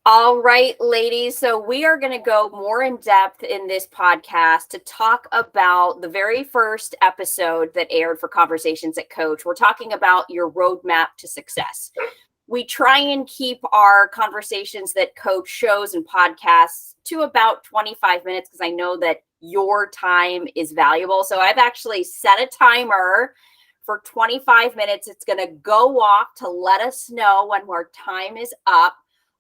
All right, ladies. So we are going to go more in depth in this podcast to talk about the very first episode that aired for Conversations at Coach. We're talking about your roadmap to success. We try and keep our conversations that Coach shows and podcasts to about 25 minutes because I know that your time is valuable. So I've actually set a timer for 25 minutes. It's going to go off to let us know when our time is up.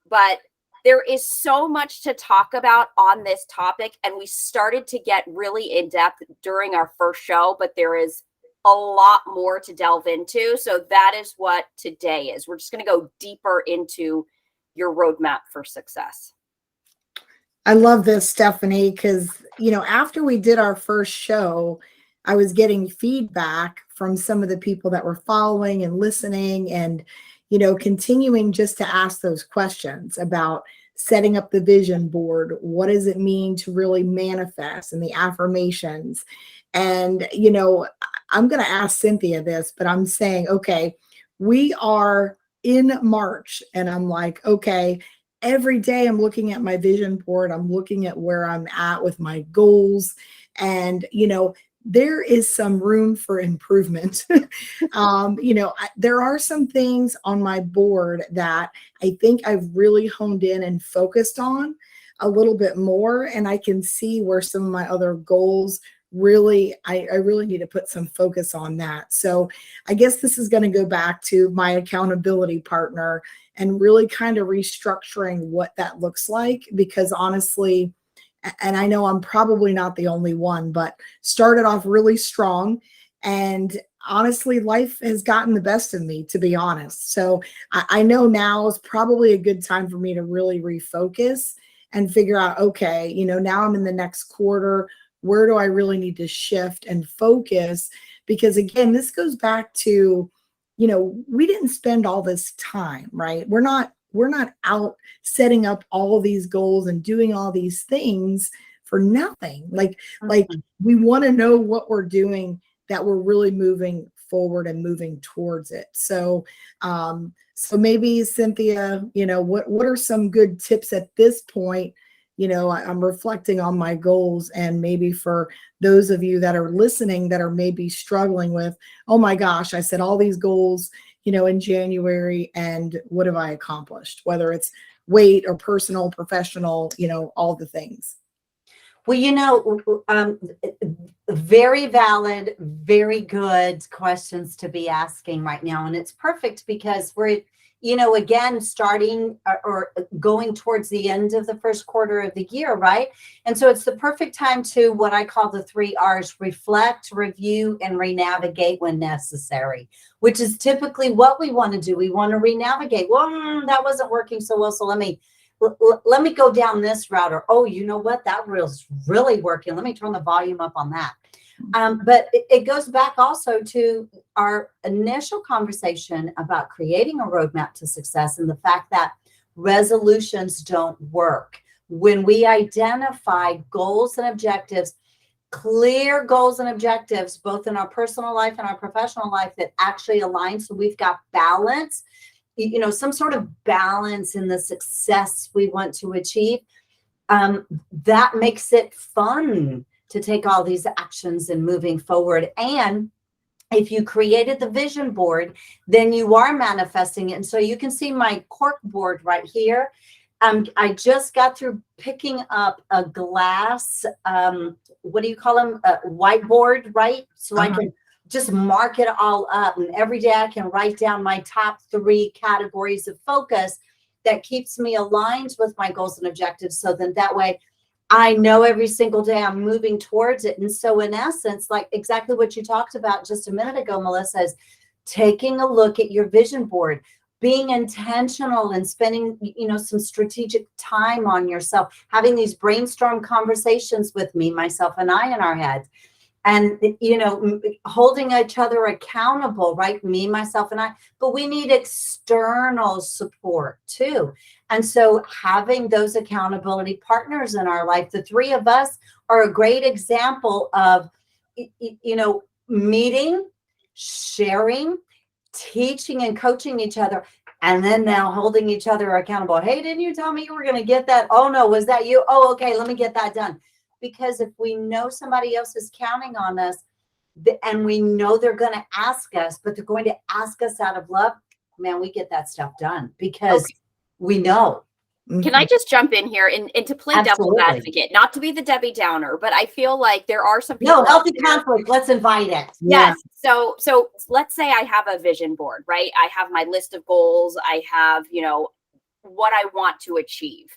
But there is so much to talk about on this topic, and we started to get really in depth during our first show, but there is a lot more to delve into. So that is what today is. We're just going to go deeper into your roadmap for success. I love this, Stephanie, because, after we did our first show, I was getting feedback from some of the people that were following and listening and, continuing just to ask those questions about setting up the vision board. What does it mean to really manifest, and the affirmations? And, I'm going to ask Cynthia this, but I'm saying, okay, we are in March, and I'm like, okay, every day I'm looking at my vision board. I'm looking at where I'm at with my goals. And, there is some room for improvement. There are some things on my board that I think I've really honed in and focused on a little bit more. And I can see where some of my other goals really, I really need to put some focus on that. So I guess this is going to go back to my accountability partner and really kind of restructuring what that looks like, because honestly, and I know I'm probably not the only one, but started off really strong. And honestly, life has gotten the best of me, to be honest. So I know now is probably a good time for me to really refocus and figure out, okay, now I'm in the next quarter. Where do I really need to shift and focus? Because again, this goes back to, we didn't spend all this time, right? We're not out setting up all these goals and doing all these things for nothing. Like we want to know what we're doing, that we're really moving forward and moving towards it. So maybe Cynthia, what are some good tips at this point? I'm reflecting on my goals, and maybe for those of you that are listening that are maybe struggling with, oh my gosh, I set all these goals, in January, and what have I accomplished? Whether it's weight or personal, professional, all the things. Well, very valid, very good questions to be asking right now. And it's perfect because we're, again, starting or going towards the end of the first quarter of the year, right? And so it's the perfect time to what I call the 3 R's: reflect, review, and renavigate when necessary, which is typically what we want to do. We want to renavigate. Well, that wasn't working so well, so let me go down this route. Or, oh, you know what? That was really working. Let me turn the volume up on that. But it goes back also to our initial conversation about creating a roadmap to success, and the fact that resolutions don't work. When we identify goals and objectives, clear goals and objectives, both in our personal life and our professional life, that actually align, so we've got balance, some sort of balance in the success we want to achieve, that makes it fun to take all these actions and moving forward. And if you created the vision board, then you are manifesting it. And so you can see my cork board right here. I just got through picking up a glass, what do you call them? A whiteboard, right? So I can just mark it all up. And every day I can write down my top 3 categories of focus that keeps me aligned with my goals and objectives. So then that way I know every single day I'm moving towards it. And so in essence, like exactly what you talked about just a minute ago, Melissa, is taking a look at your vision board, being intentional and spending, some strategic time on yourself, having these brainstorm conversations with me, myself and I in our heads, and, holding each other accountable, right? Me, myself, and I, but we need external support too. And so having those accountability partners in our life, the 3 of us are a great example of, meeting, sharing, teaching and coaching each other, And then now holding each other accountable. Hey, didn't you tell me you were going to get that? Oh, no, was that you? Oh, okay, let me get that done. Because if we know somebody else is counting on us, and we know they're going to ask us, but they're going to ask us out of love, man, we get that stuff done because we know. Can I just jump in here and to play devil's advocate, not to be the Debbie Downer, but I feel like there are some people. No, healthy conflict. Let's invite it. Yes. Yeah. So let's say I have a vision board, right? I have my list of goals. I have, what I want to achieve.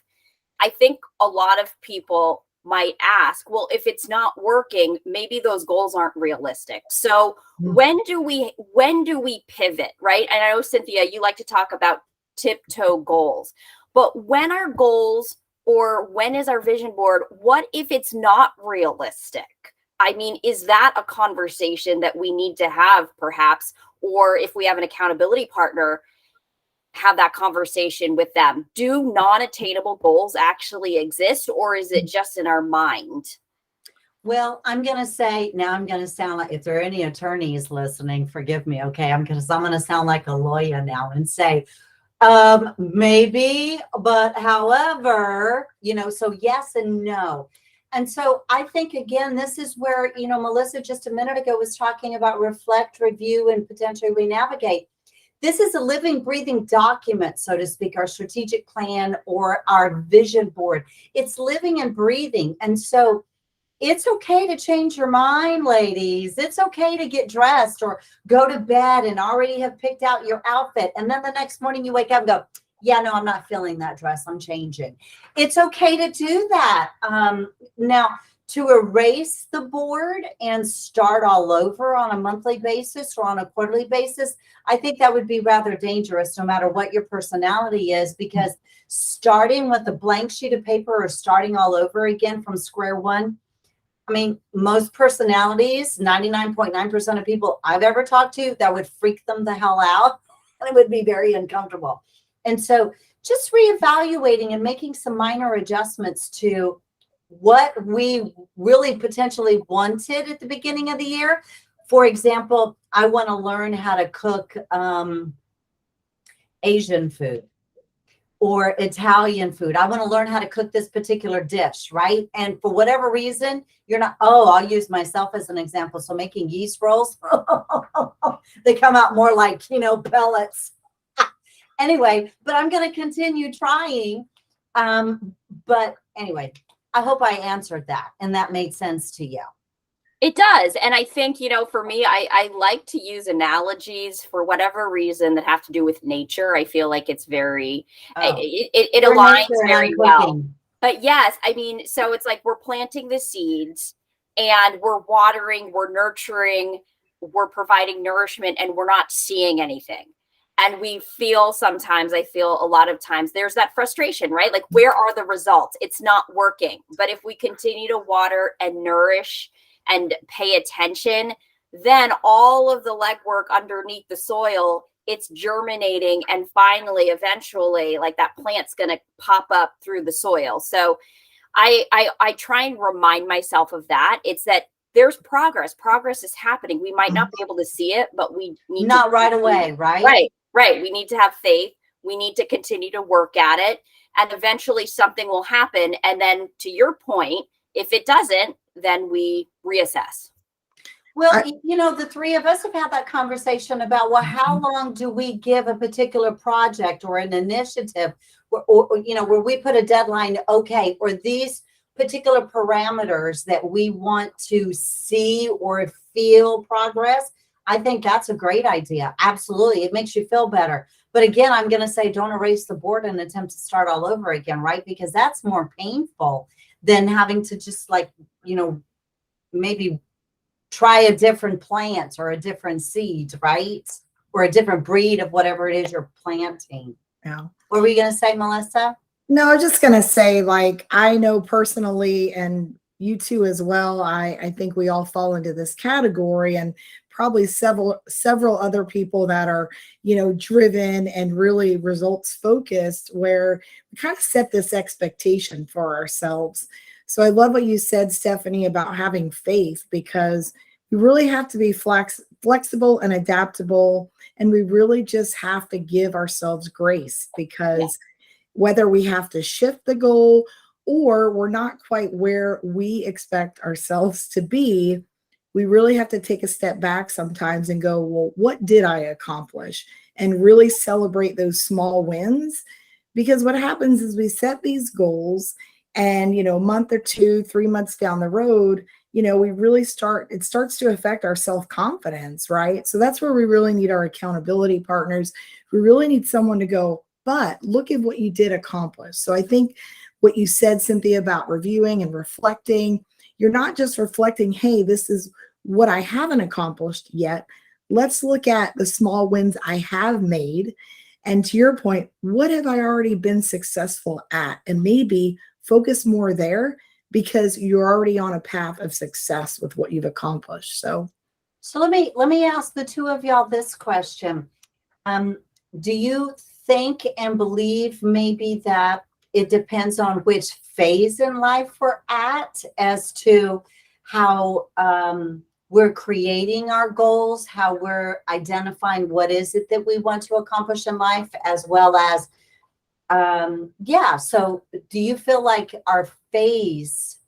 I think a lot of people might ask, well, if it's not working, maybe those goals aren't realistic. So when do we pivot, right? And I know, Cynthia, you like to talk about tiptoe goals. But when our goals, or when is our vision board, what if it's not realistic? I mean, is that a conversation that we need to have perhaps? Or if we have an accountability partner, have that conversation with them. Do non-attainable goals actually exist, or is it just in our mind? Well, I'm going to say, now I'm going to sound like, if there are any attorneys listening, forgive me. Okay. I'm going to sound like a lawyer now and say, maybe, but however, so yes and no. And so I think, again, this is where, Melissa just a minute ago was talking about reflect, review, and potentially renavigate. This is a living, breathing document, so to speak, our strategic plan or our vision board. It's living and breathing. And so it's okay to change your mind, ladies. It's okay to get dressed or go to bed and already have picked out your outfit. And then the next morning you wake up and go, yeah, no, I'm not feeling that dress. I'm changing. It's okay to do that. Now, to erase the board and start all over on a monthly basis or on a quarterly basis, I think that would be rather dangerous no matter what your personality is, because starting with a blank sheet of paper or starting all over again from square one, I mean, most personalities, 99.9% of people I've ever talked to, that would freak them the hell out, and it would be very uncomfortable. And so just reevaluating and making some minor adjustments to what we really potentially wanted at the beginning of the year. For example, I want to learn how to cook Asian food or Italian food. I want to learn how to cook this particular dish, right? And for whatever reason, you're not, I'll use myself as an example. So making yeast rolls, they come out more like, pellets. Anyway, but I'm going to continue trying. But anyway, I hope I answered that and that made sense to you. It does. And I think, for me, I like to use analogies for whatever reason that have to do with nature. I feel like it's very, it aligns very well. But yes, I mean, so it's like we're planting the seeds and we're watering, we're nurturing, we're providing nourishment, and we're not seeing anything. And we feel sometimes, I feel a lot of times there's that frustration, right? Like, where are the results? It's not working. But if we continue to water and nourish and pay attention, then all of the legwork underneath the soil, it's germinating. And finally, eventually, like that plant's going to pop up through the soil. So I try and remind myself of that. It's that there's progress. Progress is happening. We might not be able to see it, but we need not right away, right? Right. We need to have faith. We need to continue to work at it. And eventually something will happen. And then to your point, if it doesn't, then we reassess. Well, the three of us have had that conversation about, well, how long do we give a particular project or an initiative or where we put a deadline, okay, or these particular parameters that we want to see or feel progress. I think that's a great idea. Absolutely. It makes you feel better. But again, I'm going to say, don't erase the board and attempt to start all over again, right? Because that's more painful than having to just maybe try a different plant or a different seed, right? Or a different breed of whatever it is you're planting. Yeah. What were you going to say, Melissa? No, I was just going to say, I know personally, and you too as well, I think we all fall into this category, and probably several other people that are, driven and really results focused, where we kind of set this expectation for ourselves. So I love what you said, Stephanie, about having faith, because we really have to be flexible and adaptable. And we really just have to give ourselves grace, because whether we have to shift the goal or we're not quite where we expect ourselves to be, we really have to take a step back sometimes and go, well, what did I accomplish? And really celebrate those small wins. Because what happens is we set these goals, and, a month or 2, 3 months down the road, we really it starts to affect our self-confidence, right? So that's where we really need our accountability partners. We really need someone to go, but look at what you did accomplish. So I think what you said, Cynthia, about reviewing and reflecting, you're not just reflecting, hey, this is what I haven't accomplished yet. Let's look at the small wins I have made. And to your point, what have I already been successful at? And maybe focus more there, because you're already on a path of success with what you've accomplished. So let me ask the two of y'all this question. Do you think and believe maybe that it depends on which phase in life we're at as to how we're creating our goals, how we're identifying what is it that we want to accomplish in life, as well as, so do you feel like our phase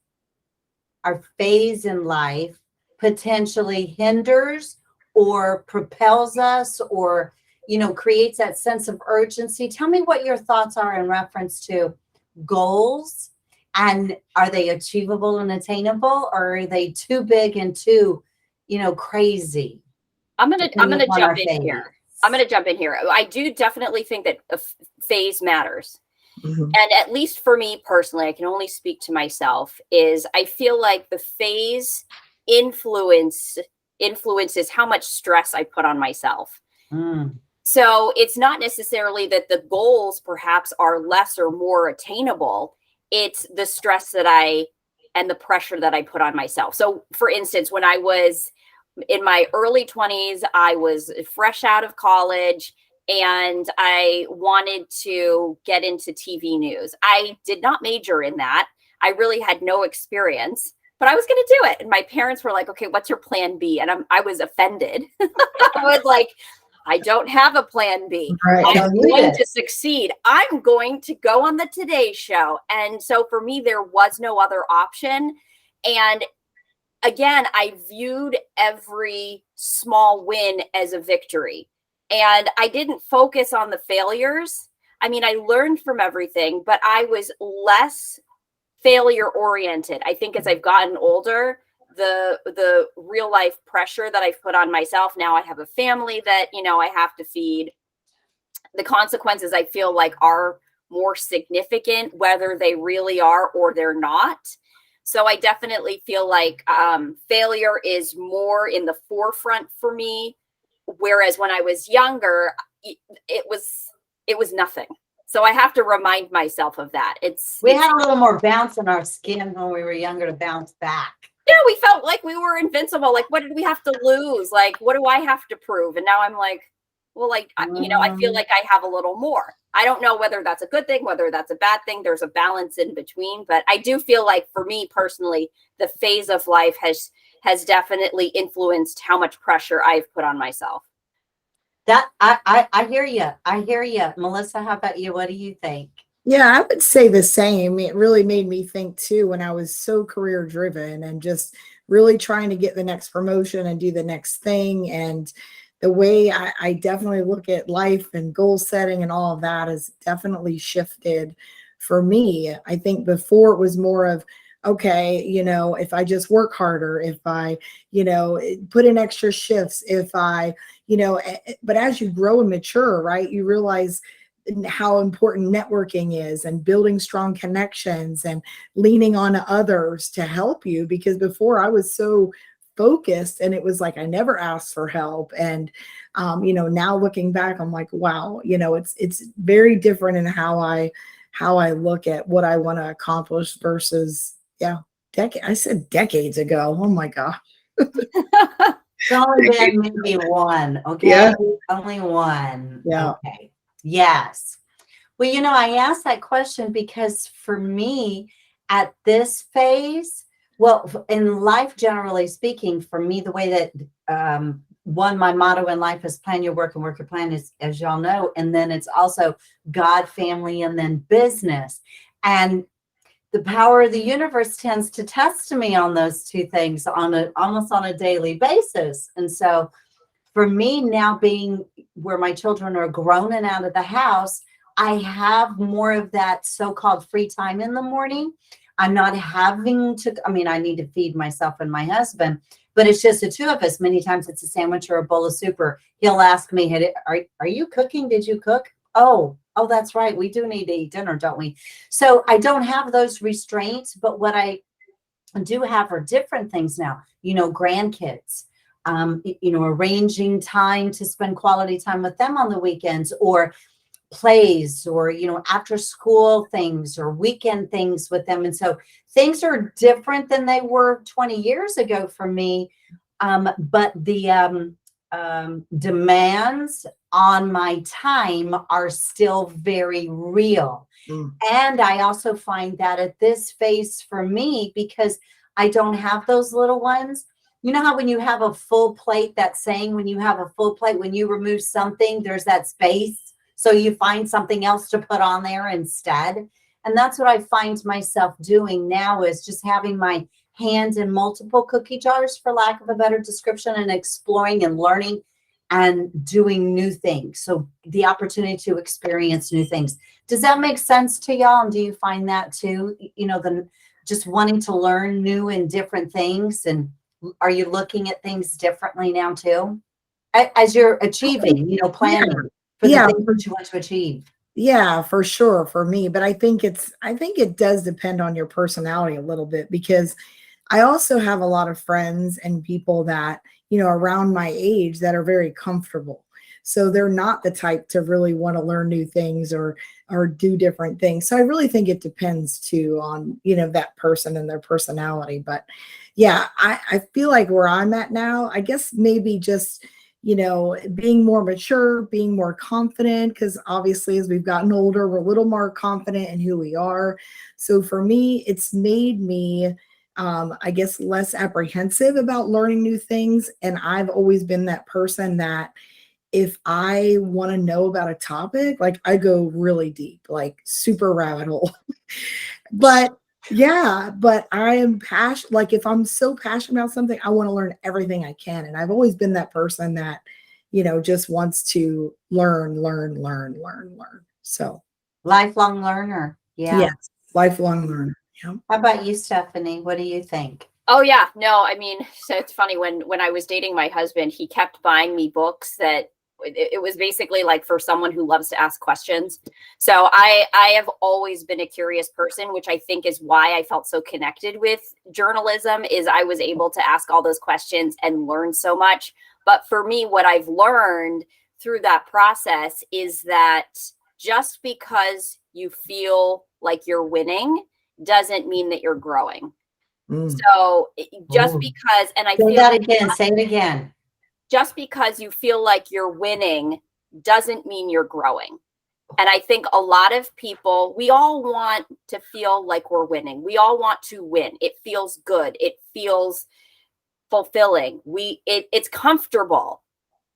in life potentially hinders or propels us, or creates that sense of urgency? Tell me what your thoughts are in reference to goals, and are they achievable and attainable, or are they too big and too crazy? I'm gonna jump in here. I do definitely think that a phase matters. And at least for me personally, I can only speak to myself, is I feel like the phase influences how much stress I put on myself. So it's not necessarily that the goals perhaps are less or more attainable. It's the stress and the pressure that I put on myself. So for instance, when I was in my early 20s, I was fresh out of college and I wanted to get into TV news. I did not major in that. I really had no experience, but I was going to do it. And my parents were like, okay, what's your plan B? And I was offended. I was like, I don't have a plan B. Right. I'm going to succeed. I'm going to go on the Today Show. And so for me, there was no other option. And again, I viewed every small win as a victory. And I didn't focus on the failures. I mean, I learned from everything, but I was less failure oriented. I think as I've gotten older, the real life pressure that I've put on myself, now I have a family that, I have to feed. The consequences I feel like are more significant, whether they really are or they're not. So I definitely feel like failure is more in the forefront for me. Whereas when I was younger, it was nothing. So I have to remind myself of that. We had a little more bounce in our skin when we were younger to bounce back. Yeah, we felt like we were invincible. Like, what did we have to lose? Like, what do I have to prove? And now I'm like, well, like, I feel like I have a little more. I don't know whether that's a good thing, whether that's a bad thing. There's a balance in between. But I do feel like for me personally, the phase of life has definitely influenced how much pressure I've put on myself. That I hear you. I hear you. Melissa, how about you? What do you think? Yeah, I would say the same. It really made me think too, when I was so career driven and just really trying to get the next promotion and do the next thing. And the way I definitely look at life and goal setting and all of that has definitely shifted for me. I think before it was more of, okay, if I just work harder, if I, put in extra shifts, if I, but as you grow and mature, right, you realize how important networking is and building strong connections and leaning on others to help you. Because before I was so focused and it was like I never asked for help. And now looking back, I'm like, wow, it's very different in how I look at what I want to accomplish versus I said decades ago. Oh my God. It's only been maybe one. Okay. Yeah. Only one. Yeah. Okay. Yes. Well, I asked that question because for me at this phase, well, in life, generally speaking, for me, the way that one, my motto in life is plan your work and work your plan, as y'all know. And then it's also God, family, and then business. And the power of the universe tends to test me on those two things almost on a daily basis. And so for me now, being where my children are grown and out of the house, I have more of that so-called free time in the morning. I'm not having to, I mean, I need to feed myself and my husband, but it's just the two of us. Many times it's a sandwich or a bowl of soup, or he'll ask me, hey, are you cooking? Did you cook? Oh, that's right. We do need to eat dinner, don't we? So I don't have those restraints, but what I do have are different things now, grandkids, arranging time to spend quality time with them on the weekends, or plays, or after school things or weekend things with them. And so things are different than they were 20 years ago for me, but the demands on my time are still very real. And I also find that at this phase for me, because I don't have those little ones, you know how when you have a full plate, that saying, when you have a full plate, when you remove something, there's that space. So you find something else to put on there instead. And that's what I find myself doing now, is just having my hand in multiple cookie jars, for lack of a better description, and exploring and learning and doing new things. So the opportunity to experience new things. Does that make sense to y'all? And do you find that too? Just wanting to learn new and different things. And are you looking at things differently now too? As you're achieving, planning for the things that you want to achieve. Yeah, for sure, for me. But I think it does depend on your personality a little bit, because I also have a lot of friends and people that, around my age, that are very comfortable. So they're not the type to really want to learn new things or do different things. So I really think it depends too on, that person and their personality. But yeah, I feel like where I'm at now, I guess maybe just, being more mature, being more confident, because obviously as we've gotten older, we're a little more confident in who we are. So for me, it's made me, I guess, less apprehensive about learning new things. And I've always been that person that if I want to know about a topic, like I go really deep, like super rabbit hole. But I am passionate. Like if I'm so passionate about something, I want to learn everything I can. And I've always been that person that, just wants to learn. So Lifelong learner. Yeah. yes, lifelong learner. Yeah. How about you, Stephanie? What do you think? Oh yeah, no, I mean, so it's funny, when I was dating my husband, he kept buying me books that it was basically like for someone who loves to ask questions. So I have always been a curious person, which I think is why I felt so connected with journalism, is I was able to ask all those questions and learn so much. But for me, what I've learned through that process is that just because you feel like you're winning doesn't mean that you're growing. So just because, and I feel that again, say it again. Just because you feel like you're winning doesn't mean you're growing. And I think a lot of people, we all want to feel like we're winning. We all want to win. It feels good. It feels fulfilling. It's comfortable.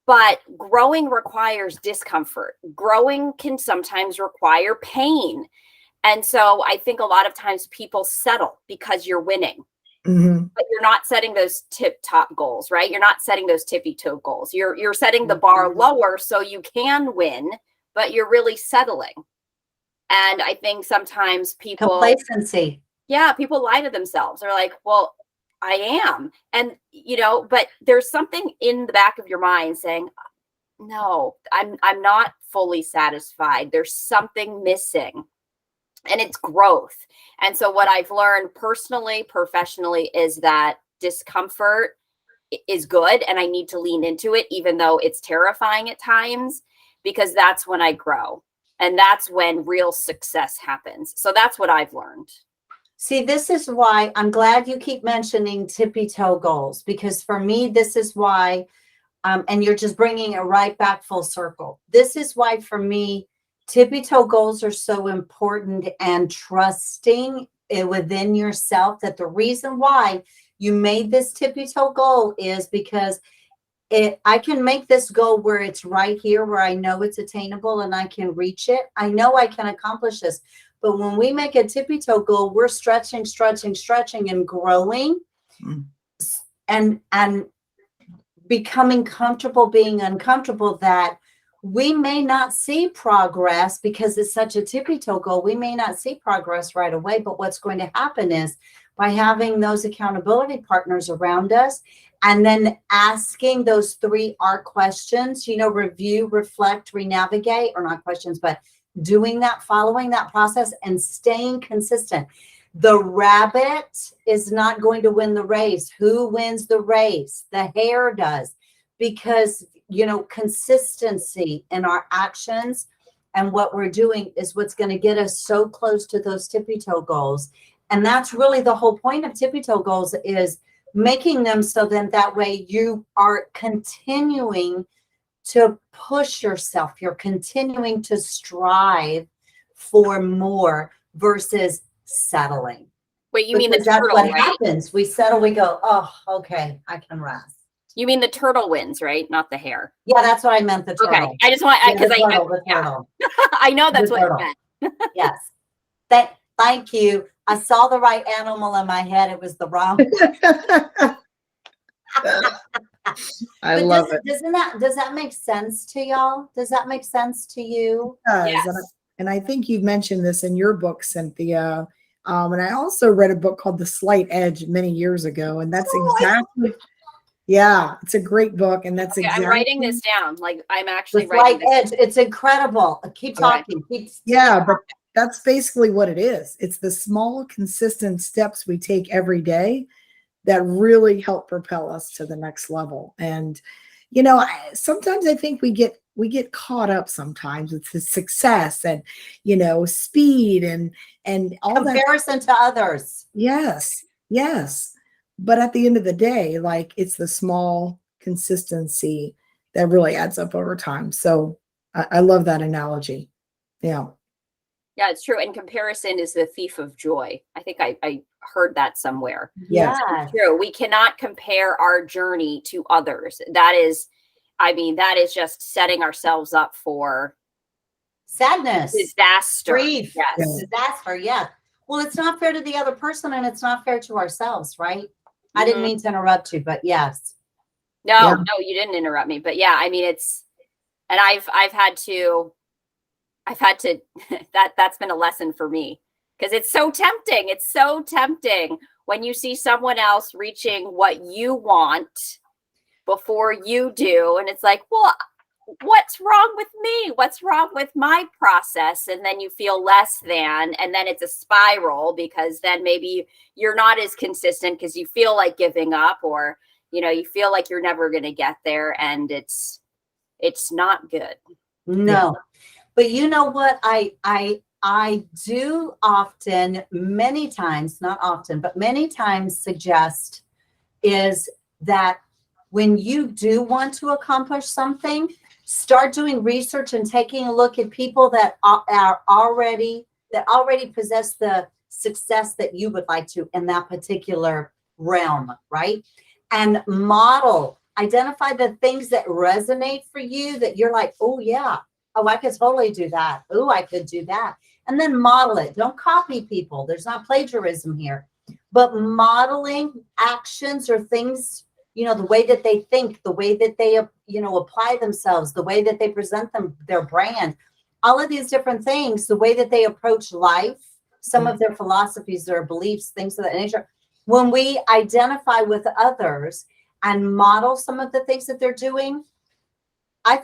But growing requires discomfort. Growing can sometimes require pain. And so I think a lot of times people settle because you're winning. But you're not setting those tip top goals, right? You're not setting those tippy toe goals. You're setting the bar lower so you can win, but you're really settling. And I think sometimes people complacency. Yeah, people lie to themselves. They're like, well, I am. And but there's something in the back of your mind saying, no, I'm not fully satisfied. There's something missing. And it's growth. And so what I've learned personally, professionally, is that discomfort is good. And I need to lean into it, even though it's terrifying at times, because that's when I grow. And that's when real success happens. So that's what I've learned. See, this is why I'm glad you keep mentioning tippy toe goals, because for me, this is why, and you're just bringing it right back full circle. This is why for me, tippy toe goals are so important, and trusting within yourself that the reason why you made this tippy toe goal is because I can make this goal where it's right here, where I know it's attainable and I can reach it. I know I can accomplish this. But when we make a tippy toe goal, we're stretching, and growing, and becoming comfortable being uncomfortable, that we may not see progress because it's such a tippy toe goal. We may not see progress right away, but what's going to happen is, by having those accountability partners around us, and then asking those 3 R questions, review, reflect, renavigate, or not questions, but doing that, following that process and staying consistent. The rabbit is not going to win the race. Who wins the race? The hare does, because, consistency in our actions and what we're doing is what's going to get us so close to those tippy toe goals. And that's really the whole point of tippy toe goals, is making them so then that way you are continuing to push yourself. You're continuing to strive for more versus settling. Wait, you mean the Because that's turtle, what right? happens. We settle, we go, oh, okay, I can rest. You mean the turtle wins, right? Not the hare. Yeah, that's what I meant, the turtle. Okay. I just want, Yeah, because the turtle. I know that's The what you turtle. meant. Yes. Thank you. I saw the right animal in my head. It was the wrong. I But love it. does that make sense to y'all? Does that make sense to you? It does. Yes. And I think you mentioned this in your book, Cynthia. And I also read a book called The Slight Edge many years ago. And that's exactly, yeah, it's a great book. And that's Okay, exactly. I'm writing this down. Like, I'm The actually Slight writing this. Edge. It's incredible. Keep Okay. talking. Yeah, but that's basically what it is. It's the small, consistent steps we take every day that really help propel us to the next level. And, sometimes I think we get caught up sometimes with the success and, speed and all that. Comparison to others. Yes. Yes. But at the end of the day, like, it's the small consistency that really adds up over time. So I love that analogy. Yeah. Yeah, it's true. And comparison is the thief of joy. I think I heard that somewhere. Yes. Yeah. True. We cannot compare our journey to others. That is just setting ourselves up for Sadness. disaster. Grief. Yes. Disaster. Yeah. Well, it's not fair to the other person, and it's not fair to ourselves, right? I didn't mean to interrupt you, but yes. No, you didn't interrupt me. But yeah, I mean, and I've had to that's been a lesson for me, because it's so tempting. It's so tempting when you see someone else reaching what you want before you do. And it's like, well, what's wrong with me? What's wrong with my process? And then you feel less than, and then it's a spiral, because then maybe you're not as consistent because you feel like giving up, or, you feel like you're never going to get there, and it's not good. No. But you know what I do often, many times, not often, but many times suggest is that when you do want to accomplish something, start doing research and taking a look at people that already possess the success that you would like to in that particular realm, right? And identify the things that resonate for you, that you're like, oh yeah, oh, I could totally do that. Oh, I could do that. And then model it. Don't copy people. There's not plagiarism here, but modeling actions or things, the way that they think, the way that they, apply themselves, the way that they present their brand, all of these different things, the way that they approach life, some of their philosophies, their beliefs, things of that nature. When we identify with others and model some of the things that they're doing, I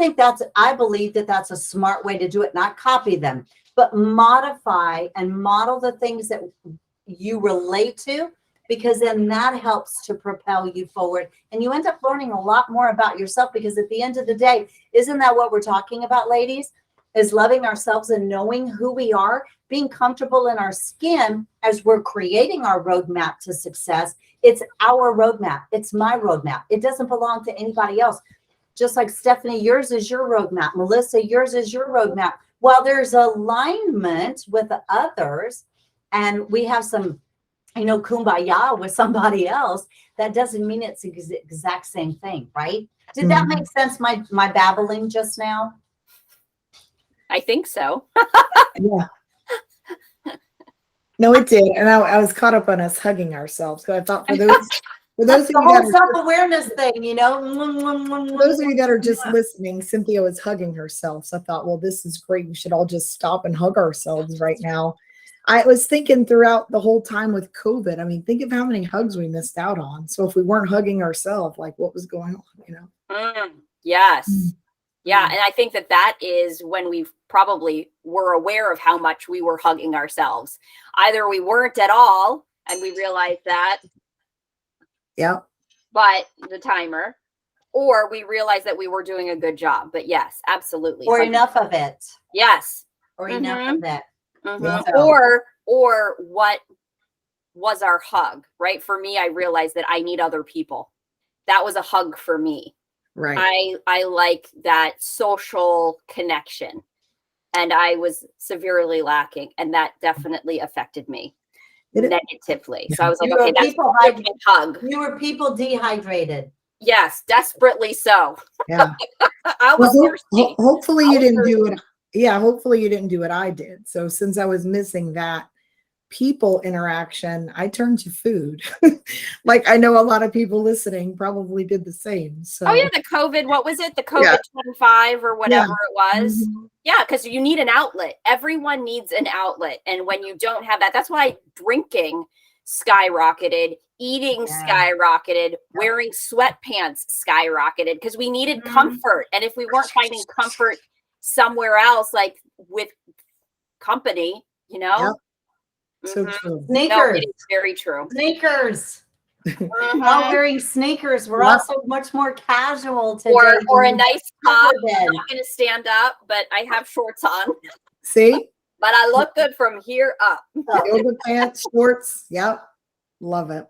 believe that that's a smart way to do it, not copy them, but modify and model the things that you relate to, because then that helps to propel you forward. And you end up learning a lot more about yourself, because at the end of the day, isn't that what we're talking about, ladies? Is loving ourselves and knowing who we are, being comfortable in our skin as we're creating our roadmap to success. It's our roadmap. It's my roadmap. It doesn't belong to anybody else. Just like Stephanie, yours is your roadmap. Melissa, yours is your roadmap. While there's alignment with others, and we have some kumbaya with somebody else, that doesn't mean it's the exact same thing, right? Did that make sense, my babbling just now? I think so. Yeah. No, it did. And I was caught up on us hugging ourselves. So I thought for those of The you that whole are self-awareness thing, for those of you that are just listening, Cynthia was hugging herself. So I thought, well, this is great. We should all just stop and hug ourselves right now. I was thinking throughout the whole time with COVID, I mean, think of how many hugs we missed out on. So if we weren't hugging ourselves, like what was going on, Yes. Yeah. And I think that is when we probably were aware of how much we were hugging ourselves. Either we weren't at all and we realized that. Yeah. But the timer, or we realized that we were doing a good job. But yes, absolutely. or enough of it. Yes. Or enough of it. Yeah. Or what was our hug, right? For me, I realized that I need other people. That was a hug for me. Right. I like that social connection, and I was severely lacking, and that definitely affected me negatively. So I was like, okay, that's a good hug. You were people dehydrated. Yes, desperately so. Yeah. I was thirsty. Hopefully you didn't do it. Yeah, hopefully you didn't do what I did. So since I was missing that people interaction, I turned to food. Like I know a lot of people listening probably did the same. So oh yeah, the COVID, what was it? The COVID 25 or whatever it was. Mm-hmm. Yeah, because you need an outlet. Everyone needs an outlet. And when you don't have that, that's why drinking skyrocketed, eating skyrocketed, wearing sweatpants skyrocketed, because we needed comfort. And if we weren't finding comfort somewhere else, like with company, So true. Sneakers. No, it is very true. Sneakers. While wearing sneakers, we're also much more casual today. Or a nice top. I'm not going to stand up, but I have shorts on. See? But I look good from here up. Yoga pants, shorts. Yep. Love it.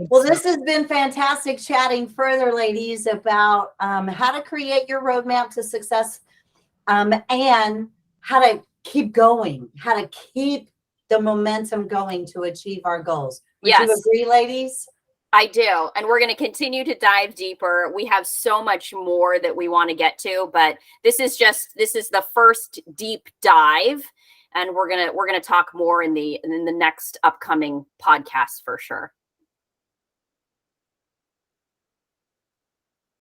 Well, this has been fantastic chatting further, ladies, about how to create your roadmap to success and how to keep going, how to keep the momentum going to achieve our goals. Would you agree, ladies? I do. And we're going to continue to dive deeper. We have so much more that we want to get to, but this is the first deep dive. And we're going to talk more in the next upcoming podcast for sure.